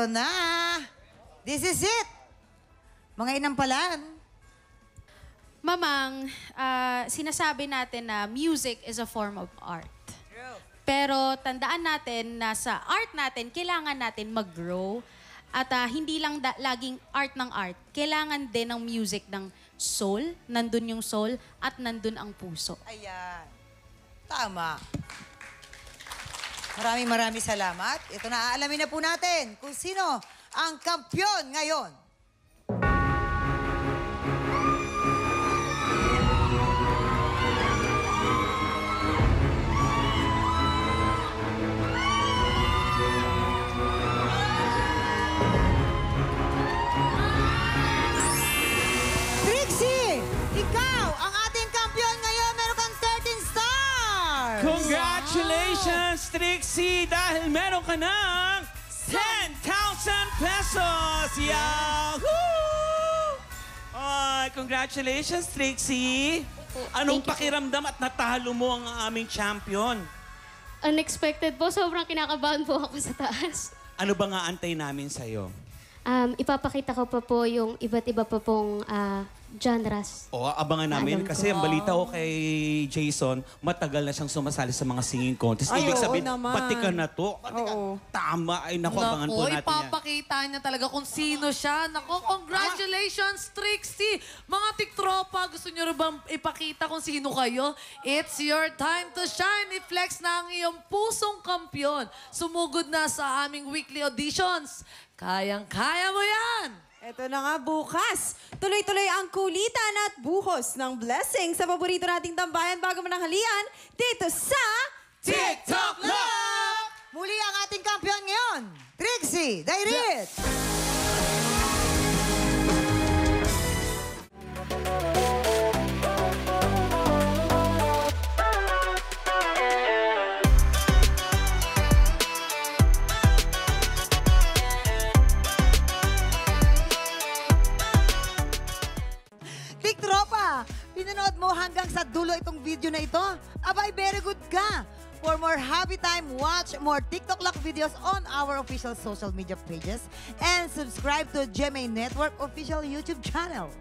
Eto na. This is it. Mga inampalan. Mamang, sinasabi natin na music is a form of art. Pero tandaan natin na sa art natin, kailangan natin mag-grow. At hindi lang laging art ng art. Kailangan din ng music ng soul. Nandun yung soul at nandun ang puso. Ayan. Tama. Maraming salamat. Ito na, aalamin na po natin kung sino ang kampyon ngayon. Trixie, ikaw ang ating kampyon ngayon. Meron kang 13 stars. Congratulations, Trixie! Dahil meron ka ng 10,000 pesos! Yahoo! Ay, congratulations, Trixie! Anong pakiramdam at natalo mo ang aming champion? Unexpected po. Sobrang kinakabahan po ako sa taas. Ano ba nga antay namin sa'yo? Ipapakita ko pa po yung iba't iba pa pong genres. O, abangan namin. Alam ko. Kasi ang balita ko kay Jason, matagal na siyang sumasali sa mga singing contest. Ay, Ibig oo sabihin, naman. pati ka na to. Tama. Ay, naku, abangan po natin yan. Ipapakita niya talaga kung sino siya. Naku, congratulations, Trixie! Mga tiktropa, gusto niyo rin bang ipakita kung sino kayo? It's your time to shine. I-flex na ang iyong pusong kampyon. Sumugod na sa aming weekly auditions. Kayang-kaya mo yan! Ito na nga bukas. Tuloy-tuloy ang kulitan at buhos ng blessing sa paborito nating tambayan bago mananghalian dito sa TikTok Love! Muli ang ating kampyon ngayon, Trixie Dairit. Tiktropa, pinanood mo hanggang sa dulo itong video na ito? Abay, very good ka! For more happy time, watch more TikTok Lock videos on our official social media pages and subscribe to GMA Network official YouTube channel.